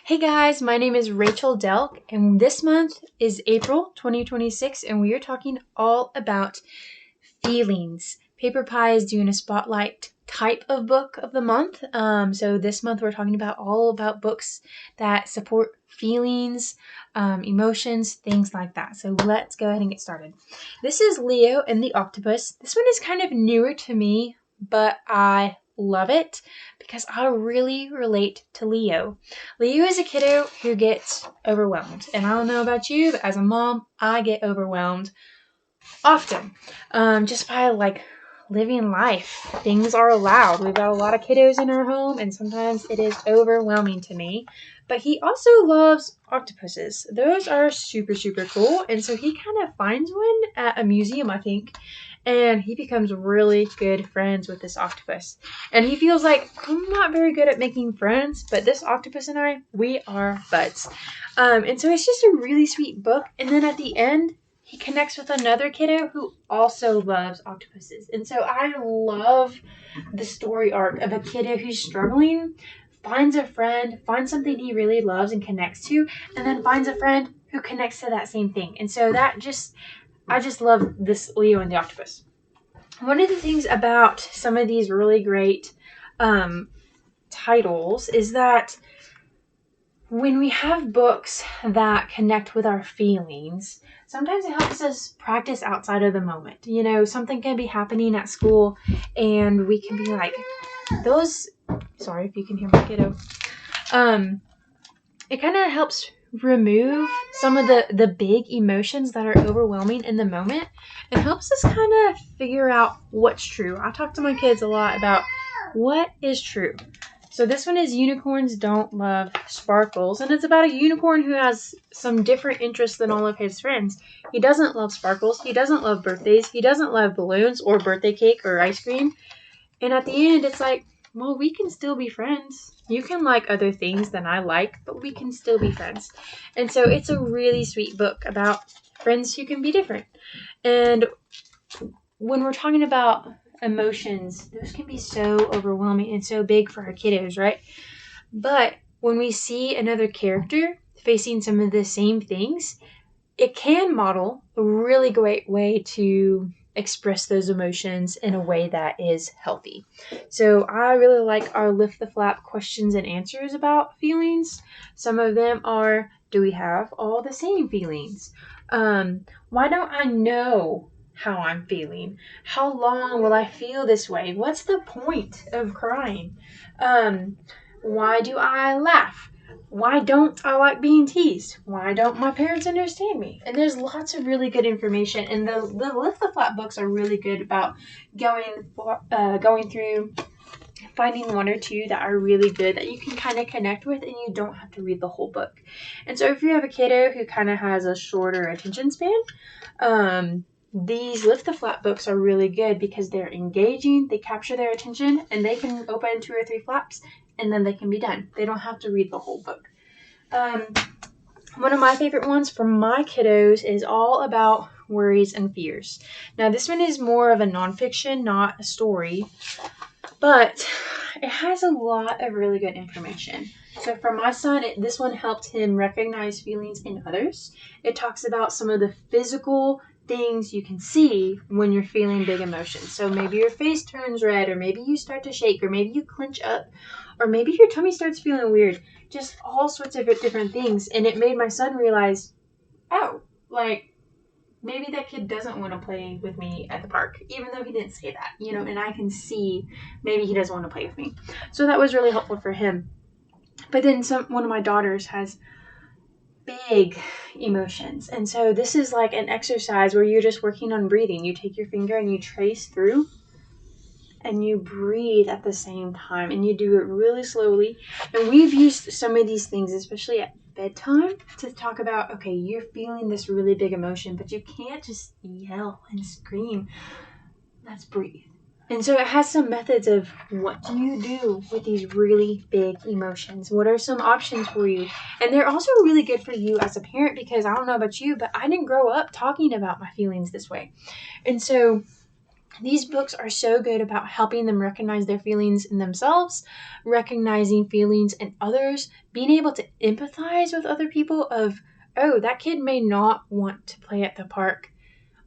Hey guys, my name is Rachel Delk, and this month is April 2026, and we are talking all about feelings. PaperPie is doing a spotlight type of book of the month. So this month we're talking about all about books that support feelings, emotions, things like that. So let's go ahead and get started. This is Leo and the Octopus. This one is kind of newer to me, but I love it because I really relate to Leo. Leo is a kiddo who gets overwhelmed. And I don't know about you, but as a mom, I get overwhelmed often. Just by living life. Things are loud. We've got a lot of kiddos in our home, and sometimes it is overwhelming to me. But he also loves octopuses. Those are super, super cool. And so he kind of finds one at a museum, I think. And he becomes really good friends with this octopus. And he feels like, I'm not very good at making friends, but this octopus and I, we are buds. And so it's just a really sweet book. And then at the end, he connects with another kiddo who also loves octopuses. And so I love the story arc of a kiddo who's struggling, finds a friend, finds something he really loves and connects to, and then finds a friend who connects to that same thing. And so I just love this Leo and the Octopus. One of the things about some of these really great titles is that when we have books that connect with our feelings, sometimes it helps us practice outside of the moment. You know, something can be happening at school and we can be like, sorry if you can hear my kiddo. It kind of helps remove some of the big emotions that are overwhelming in the moment. It helps us kind of figure out what's true. I talk to my kids a lot about what is true. So this one is Unicorns Don't Love Sparkles, and it's about a unicorn who has some different interests than all of his friends. He doesn't love sparkles, he doesn't love birthdays, he doesn't love balloons or birthday cake or ice cream. And at the end, it's like, well, we can still be friends. You can like other things than I like, but we can still be friends. And so it's a really sweet book about friends who can be different. And when we're talking about emotions, those can be so overwhelming and so big for our kiddos, right? But when we see another character facing some of the same things, it can model a really great way to express those emotions in a way that is healthy. So I really like our Lift the Flap questions and answers about feelings. Some of them are, do we have all the same feelings? Why don't I know how I'm feeling? How long will I feel this way? What's the point of crying? Why do I laugh? Why don't I like being teased? Why don't my parents understand me? And there's lots of really good information, and the Lift the Flap books are really good about going through, finding one or two that are really good that you can kind of connect with, and you don't have to read the whole book. And so if you have a kiddo who kind of has a shorter attention span, these Lift the Flap books are really good because they're engaging, they capture their attention, and they can open 2 or 3 flaps and then they can be done. They don't have to read the whole book. One of my favorite ones for my kiddos is all about worries and fears. Now, this one is more of a nonfiction, not a story, but it has a lot of really good information. So for my son, this one helped him recognize feelings in others. It talks about some of the physical things you can see when you're feeling big emotions. So maybe your face turns red, or maybe you start to shake, or maybe you clench up, or maybe your tummy starts feeling weird. Just all sorts of different things. And it made my son realize, oh, like, maybe that kid doesn't want to play with me at the park, even though he didn't say that, and I can see maybe he doesn't want to play with me. So that was really helpful for him. But then one of my daughters has big emotions. And so this is like an exercise where you're just working on breathing. You take your finger and you trace through and you breathe at the same time, and you do it really slowly. And we've used some of these things, especially at bedtime, to talk about, okay, you're feeling this really big emotion, but you can't just yell and scream. Let's breathe. And so it has some methods of what do you do with these really big emotions? What are some options for you? And they're also really good for you as a parent, because I don't know about you, but I didn't grow up talking about my feelings this way. And so These books are so good about helping them recognize their feelings in themselves, recognizing feelings in others, being able to empathize with other people of, oh, that kid may not want to play at the park.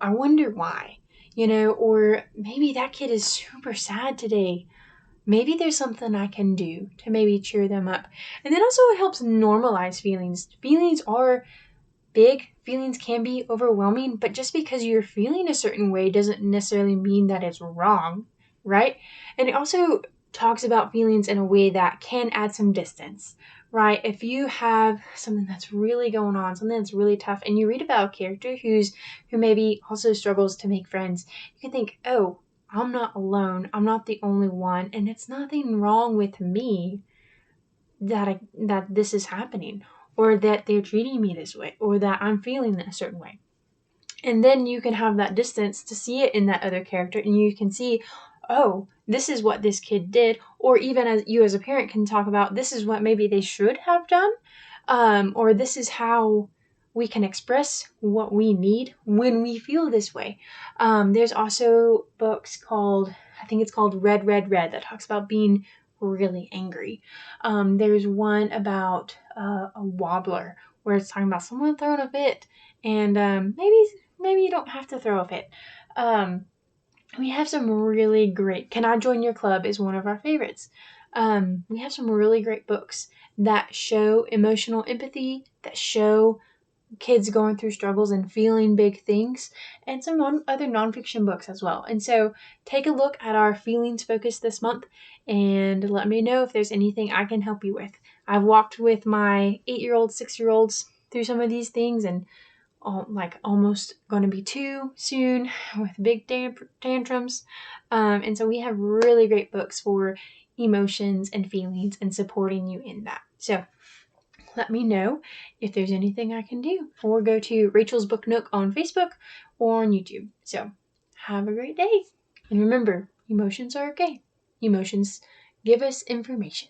I wonder why, or maybe that kid is super sad today. Maybe there's something I can do to maybe cheer them up. And then also it helps normalize feelings. Feelings are big, feelings can be overwhelming, but just because you're feeling a certain way doesn't necessarily mean that it's wrong, right? And it also talks about feelings in a way that can add some distance, right? If you have something that's really going on, something that's really tough, and you read about a character who maybe also struggles to make friends, you can think, oh, I'm not alone. I'm not the only one, and it's nothing wrong with me that this is happening, or that they're treating me this way, or that I'm feeling a certain way. And then you can have that distance to see it in that other character, and you can see, oh, this is what this kid did, or even as you as a parent can talk about, this is what maybe they should have done, or this is how we can express what we need when we feel this way. There's also books called, I think it's called Red, Red, Red, that talks about being really angry. There's one about a wobbler, where it's talking about someone throwing a fit, and maybe you don't have to throw a fit. We have some really great, Can I Join Your Club is one of our favorites. We have some really great books that show emotional empathy, that show kids going through struggles and feeling big things, and some other nonfiction books as well. And so take a look at our feelings focus this month and let me know if there's anything I can help you with. I've walked with my 8-year-olds, 6-year-olds through some of these things, and almost going to be 2 soon with big tantrums. And so we have really great books for emotions and feelings and supporting you in that. So let me know if there's anything I can do, or go to Rachel's Book Nook on Facebook or on YouTube. So have a great day. And remember, emotions are okay. Emotions give us information.